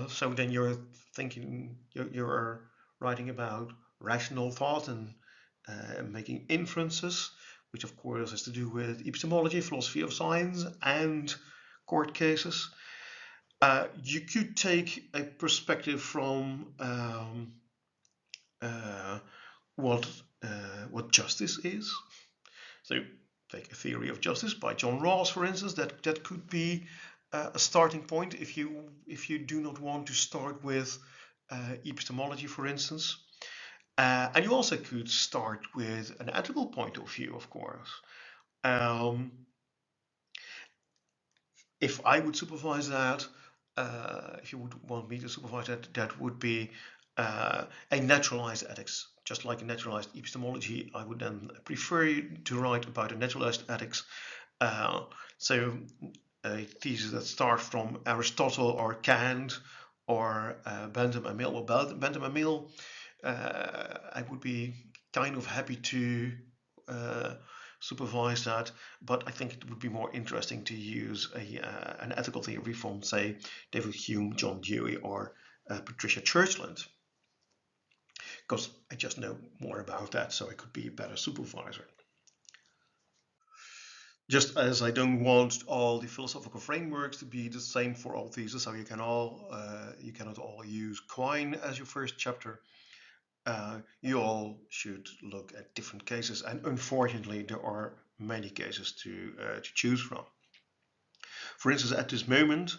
So then you're thinking, you're writing about rational thought and making inferences, which of course has to do with epistemology, philosophy of science, and court cases. You could take a perspective from what justice is. So take a theory of justice by John Rawls, for instance. That could be a starting point if you do not want to start with epistemology, for instance. And you also could start with an ethical point of view, of course. If I would supervise that, if you would want me to supervise that, that would be a naturalized ethics. Just like a naturalized epistemology, I would then prefer to write about a naturalized ethics. So a thesis that starts from Aristotle or Kant or Bentham and Mill or Bentham and Mill, I would be kind of happy to supervise that, but I think it would be more interesting to use an ethical theory from, say, David Hume, John Dewey, or Patricia Churchland, because I just know more about that, so I could be a better supervisor. Just as I don't want all the philosophical frameworks to be the same for all theses, so you cannot all use Quine as your first chapter. You all should look at different cases, and unfortunately there are many cases to choose from. For instance, at this moment,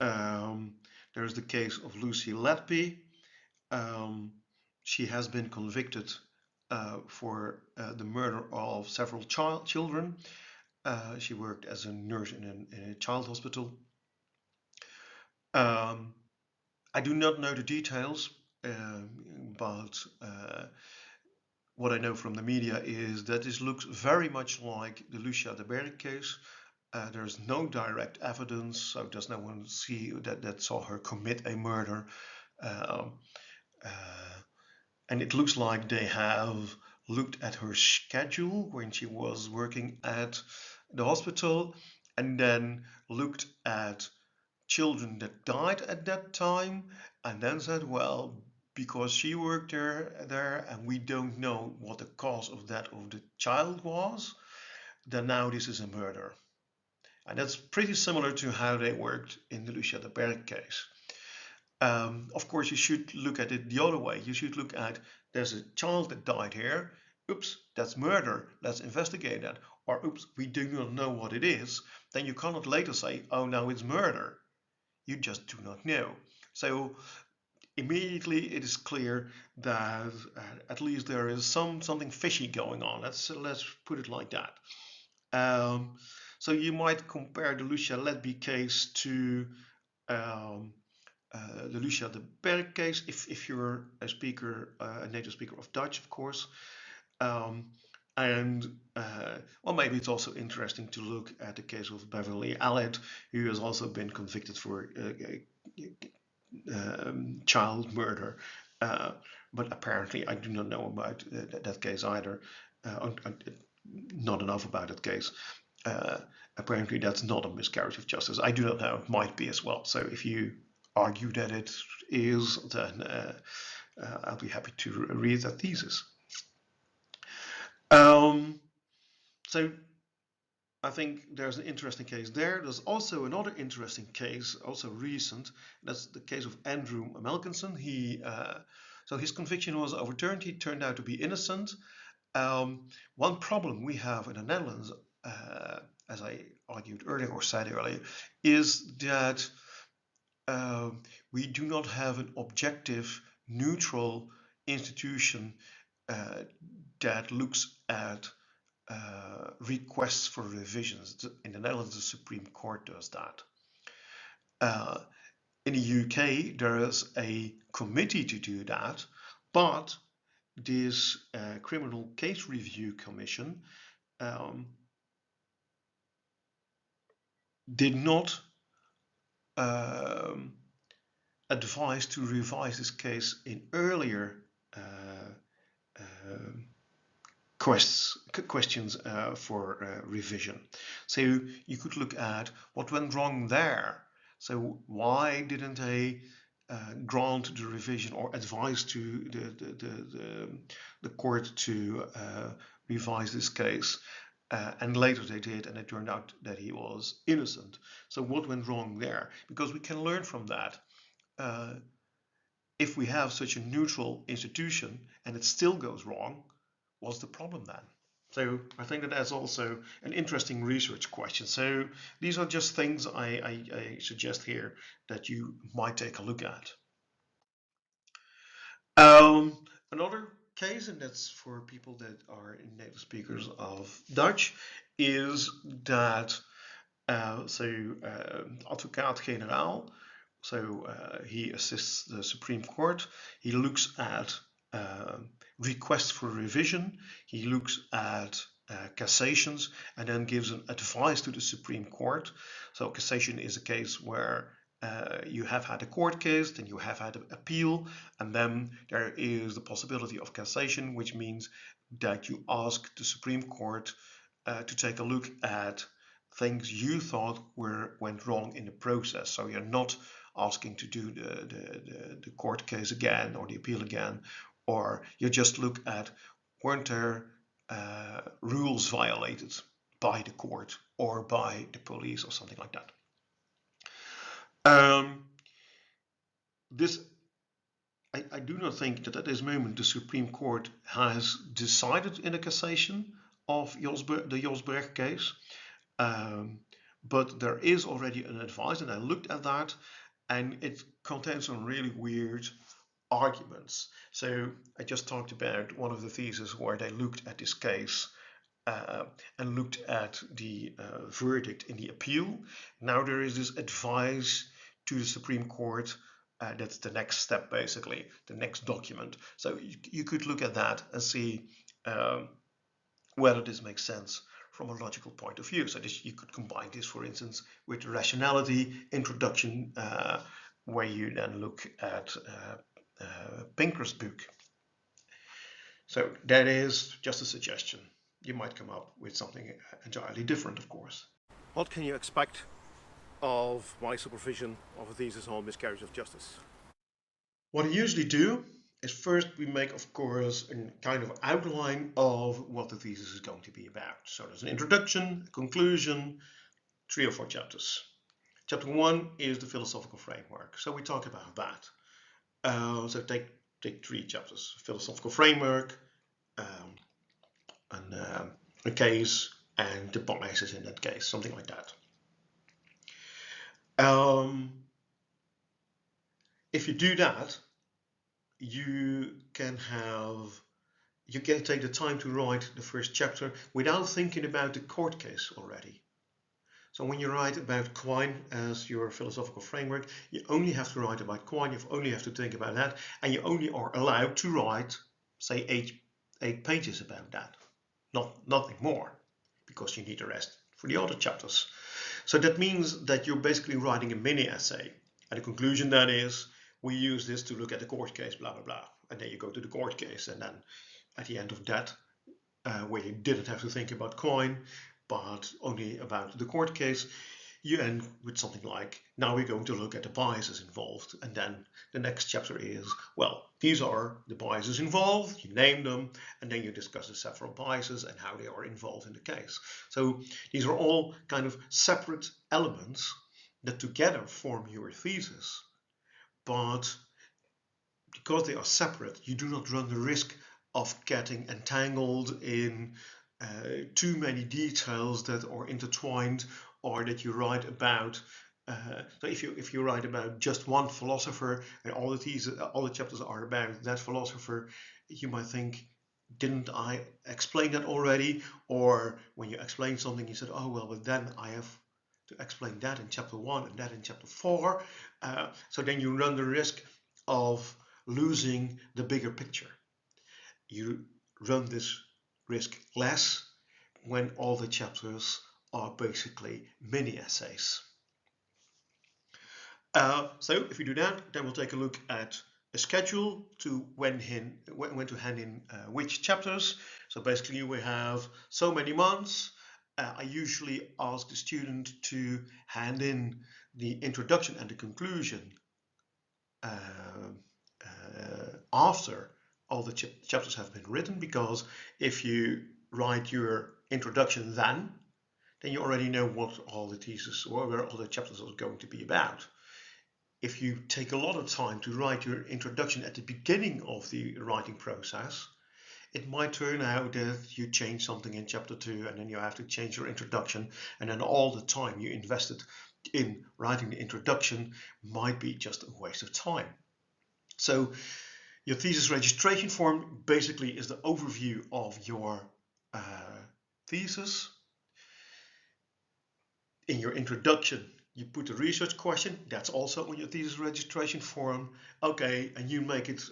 there is the case of Lucy Letby. She has been convicted for the murder of several children. She worked as a nurse in a child hospital. I do not know the details, but what I know from the media is that this looks very much like the Lucia de Berg case. There's no direct evidence, so does no one see that saw her commit a murder. And it looks like they have looked at her schedule when she was working at the hospital, and then looked at children that died at that time, and then said, well, because she worked there and we don't know what the cause of that of the child was, then now this is a murder. And that's pretty similar to how they worked in the Lucia de Berg case. Of course, you should look at it the other way. You should look at, there's a child that died here. Oops, that's murder. Let's investigate that. Or oops, we do not know what it is. Then you cannot later say, oh, now it's murder. You just do not know. So immediately it is clear that at least there is something fishy going on. Let's put it like that. So you might compare the Lucia Letby case to the Lucia de Berg case, if you're a speaker, a native speaker of Dutch, of course. Well, maybe it's also interesting to look at the case of Beverly Allitt, who has also been convicted for child murder. But apparently, I do not know about that case either. Not enough about that case. Apparently, that's not a miscarriage of justice. I do not know. It might be as well. So if you argue that it is, then I'll be happy to read that thesis. So I think there's an interesting case there. There's also another interesting case, also recent. That's the case of Andrew Melkinson. So his conviction was overturned. He turned out to be innocent. One problem we have in the Netherlands, as I argued earlier or said earlier, is that we do not have an objective, neutral institution that looks at requests for revisions. In the Netherlands, the Supreme Court does that. In the UK, there is a committee to do that, but this Criminal Case Review Commission did not advise to revise this case in earlier questions for revision. So you could look at what went wrong there. So why didn't they grant the revision or advise to the court to revise this case? And later they did, and it turned out that he was innocent. So what went wrong there? Because we can learn from that. If we have such a neutral institution and it still goes wrong, what's the problem then? So I think that that's also an interesting research question. So these are just things I suggest here that you might take a look at. Another case, and that's for people that are native speakers of Dutch, is that advocaat-generaal, he assists the Supreme Court. He looks at requests for revision. He looks at cassations and then gives an advice to the Supreme Court. So cassation is a case where you have had a court case, then you have had an appeal, and then there is the possibility of cassation, which means that you ask the Supreme Court to take a look at things you thought went wrong in the process. So you're not asking to do the court case again or the appeal again, or you just look at, weren't there rules violated by the court or by the police or something like that. I do not think that at this moment the Supreme Court has decided in a cassation of the Jos Brecht case. But there is already an advice, and I looked at that, and it contains some really weird arguments. So I just talked about one of the theses where they looked at this case and looked at the verdict in the appeal. Now there is this advice to the Supreme Court. That's the next step, basically, the next document. So you could look at that and see whether this makes sense from a logical point of view. So you could combine this, for instance, with the rationality introduction, where you then look at Pinker's book. So that is just a suggestion. You might come up with something entirely different, of course. What can you expect of my supervision of a thesis on miscarriage of justice? What I usually do is first we make, of course, a kind of outline of what the thesis is going to be about. So there's an introduction, a conclusion, 3 or 4 chapters. Chapter 1 is the philosophical framework. So we talk about that. So take 3 chapters: philosophical framework, a case, and the biases in that case, something like that. If you do that, you can take the time to write the first chapter without thinking about the court case already. So when you write about Quine as your philosophical framework, you only have to write about Quine, you only have to think about that, and you only are allowed to write, say, 8 pages about that. Nothing more, because you need the rest for the other chapters. So that means that you're basically writing a mini essay. And the conclusion that is, we use this to look at the court case, blah, blah, blah. And then you go to the court case, and then at the end of that, where you didn't have to think about Quine, but only about the court case, you end with something like, now we're going to look at the biases involved. And then the next chapter is, well, these are the biases involved, you name them, and then you discuss the several biases and how they are involved in the case. So these are all kind of separate elements that together form your thesis. But because they are separate, you do not run the risk of getting entangled in too many details that are intertwined, or that you write about. So if you write about just one philosopher and all the chapters are about that philosopher, you might think, didn't I explain that already? Or when you explain something, you said, oh well, but then I have to explain that in chapter 1 and that in chapter 4. So then you run the risk of losing the bigger picture. You run this risk less when all the chapters are basically mini essays. So if you do that, then we'll take a look at a schedule to when to hand in which chapters. So basically we have so many months. I usually ask the student to hand in the introduction and the conclusion after all the chapters have been written, because if you write your introduction then you already know what all the thesis or where all the chapters are going to be about. If you take a lot of time to write your introduction at the beginning of the writing process, it might turn out that you change something in chapter 2 and then you have to change your introduction, and then all the time you invested in writing the introduction might be just a waste of time. So your thesis registration form basically is the overview of your thesis. In your introduction, you put a research question, that's also on your thesis registration form. Okay, and you make it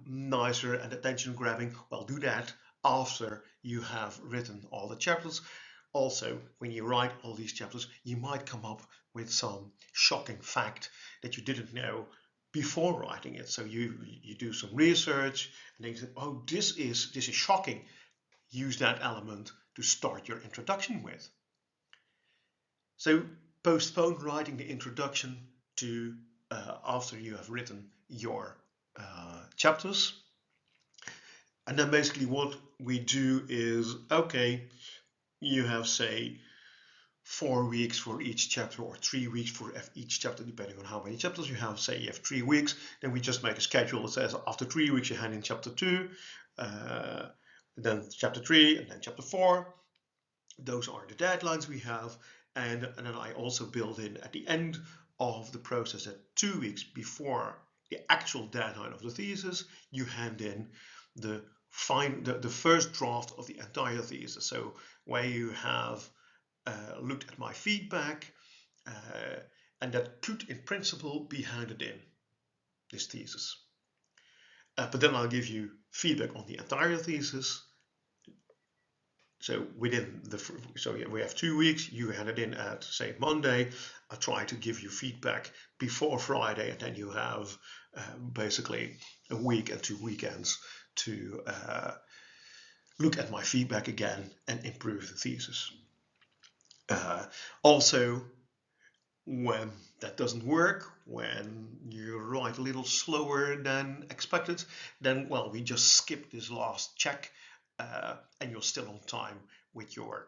nicer and attention grabbing. Well, do that after you have written all the chapters. Also, when you write all these chapters, you might come up with some shocking fact that you didn't know before writing it. So you do some research and then you say, oh, this is shocking. Use that element to start your introduction with. So postpone writing the introduction to after you have written your chapters. And then basically what we do is, okay, you have, say, 4 weeks for each chapter or 3 weeks for each chapter, depending on how many chapters you have. Say you have 3 weeks, then we just make a schedule that says after 3 weeks you hand in chapter 2, then chapter 3, and then chapter 4. Those are the deadlines we have. And then I also build in at the end of the process that 2 weeks before the actual deadline of the thesis, you hand in the first draft of the entire thesis. So where you have looked at my feedback, and that could in principle be handed in, this thesis. But then I'll give you feedback on the entire thesis. So we have 2 weeks, you hand it in at, say, Monday. I try to give you feedback before Friday, and then you have basically a week and 2 weekends to look at my feedback again and improve the thesis. Also, when that doesn't work, when you write a little slower than expected, then, well, we just skip this last check and you're still on time with your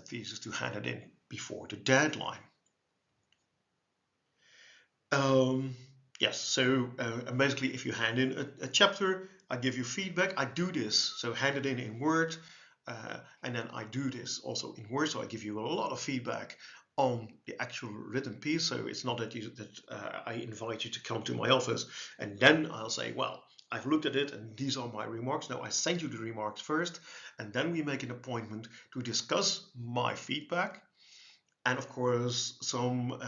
thesis to hand it in before the deadline. Yes, so basically if you hand in a chapter, I give you feedback, I do this, so hand it in Word, and then I do this also in Word, so I give you a lot of feedback on the actual written piece. So it's not that, I invite you to come to my office and then I'll say, well, I've looked at it and these are my remarks. No, I send you the remarks first, and then we make an appointment to discuss my feedback. And of course, some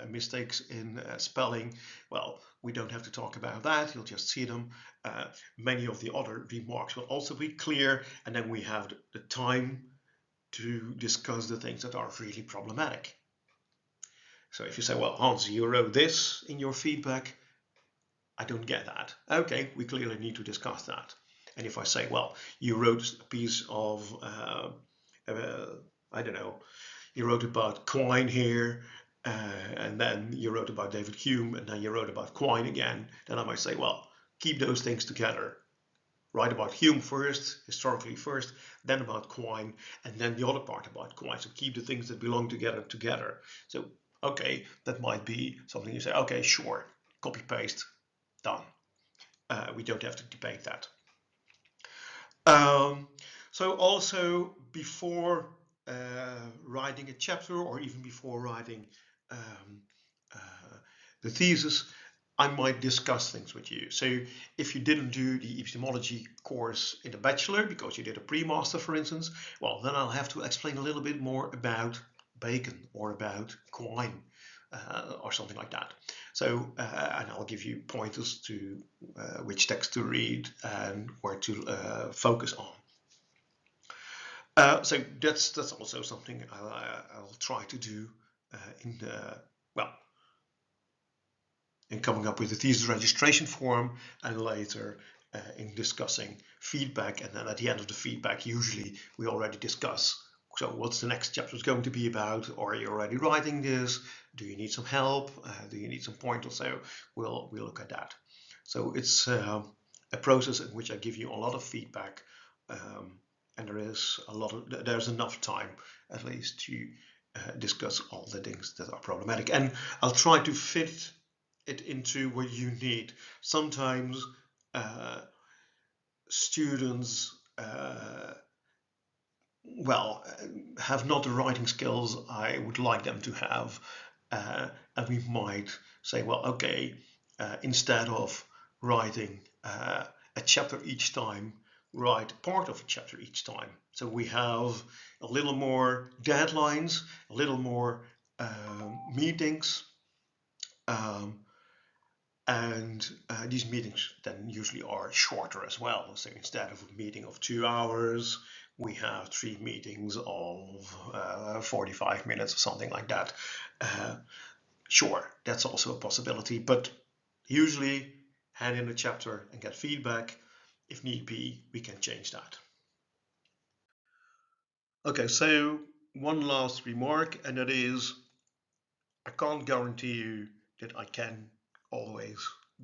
mistakes in spelling, well, we don't have to talk about that. You'll just see them. Many of the other remarks will also be clear. And then we have the time to discuss the things that are really problematic. So if you say, well, Hans, you wrote this in your feedback, I don't get that. Okay, we clearly need to discuss that. And if I say, well, you wrote a piece of, I don't know, you wrote about Quine here, and then you wrote about David Hume, and then you wrote about Quine again, then I might say, well, keep those things together. Write about Hume first, historically first, then about Quine, and then the other part about Quine. So keep the things that belong together. So, okay, that might be something you say, okay, sure, copy paste, done. We don't have to debate that. So also before writing a chapter, or even before writing the thesis, I might discuss things with you. So if you didn't do the epistemology course in the bachelor because you did a pre-master, for instance, well, then I'll have to explain a little bit more about Bacon or about Quine or something like that. So, and I'll give you pointers to which text to read and where to focus on. So that's also something I'll try to do in coming up with the thesis registration form, and later in discussing feedback. And then at the end of the feedback, usually we already discuss, so what's the next chapter going to be about? Or are you already writing this? Do you need some help? Do you need some pointers? So we'll look at that. So it's a process in which I give you a lot of feedback, and there's enough time at least to discuss all the things that are problematic. And I'll try to fit it into what you need. Sometimes students have not the writing skills I would like them to have, and we might say, well, okay, instead of writing a chapter each time, write part of a chapter each time. So we have a little more deadlines, a little more meetings, and these meetings then usually are shorter as well. So instead of a meeting of 2 hours, we have 3 meetings of 45 minutes or something like that. Sure, that's also a possibility, but usually hand in a chapter and get feedback. If need be, we can change that. Okay, so one last remark, and that is, I can't guarantee you that I can always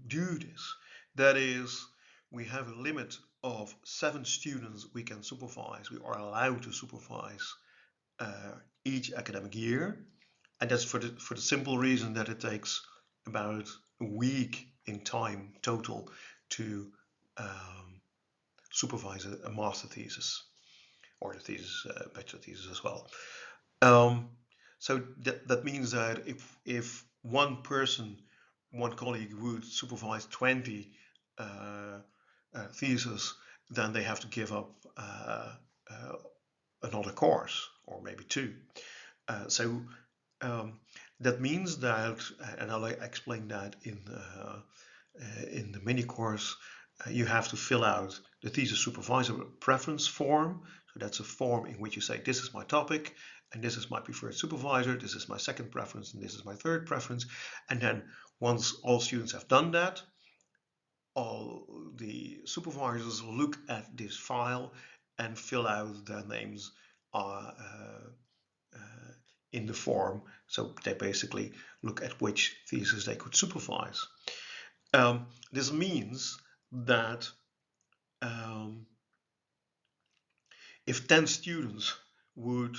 do this. That is, we have a limit of 7 students we can supervise. We are allowed to supervise each academic year, and that's for the simple reason that it takes about a week in time total to supervise a master thesis, or the thesis, bachelor thesis as well. So that means that if one colleague would supervise 20 theses, then they have to give up another course, or maybe 2. So that means that, and I'll explain that in the mini course, you have to fill out the thesis supervisor preference form. So that's a form in which you say, this is my topic, and this is my preferred supervisor, this is my second preference, and this is my third preference. And then once all students have done that, all the supervisors look at this file and fill out their names in the form. So they basically look at which thesis they could supervise. This means that if 10 students would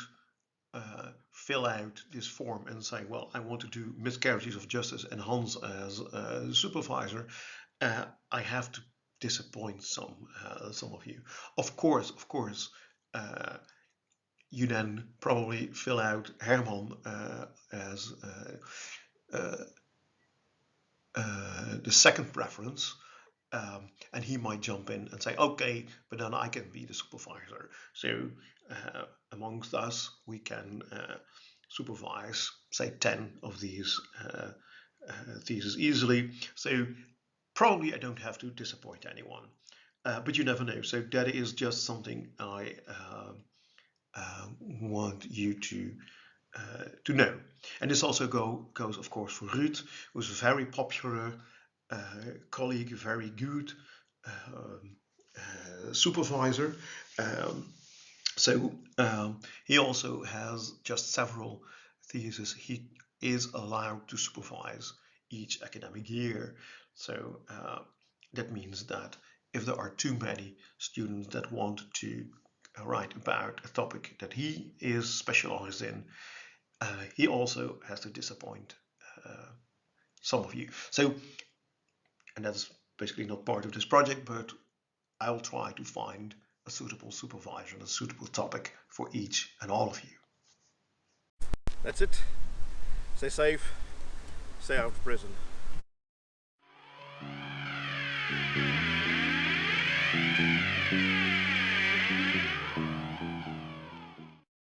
fill out this form and say, well, I want to do miscarriages of justice and Hans as a supervisor, I have to disappoint some of you. Of course, you then probably fill out Herman as the second preference, and he might jump in and say, okay, but then I can be the supervisor. So amongst us, we can supervise, say, 10 of these theses easily. So probably I don't have to disappoint anyone, but you never know. So that is just something I want you to know. And this also goes, of course, for Ruud, who's a very popular colleague, very good supervisor. So he also has just several theses he is allowed to supervise each academic year. So that means that if there are too many students that want to write about a topic that he is specialized in, he also has to disappoint some of you. So, and that's basically not part of this project, but I'll try to find a suitable supervisor and a suitable topic for each and all of you. That's it. Stay safe, stay out of prison.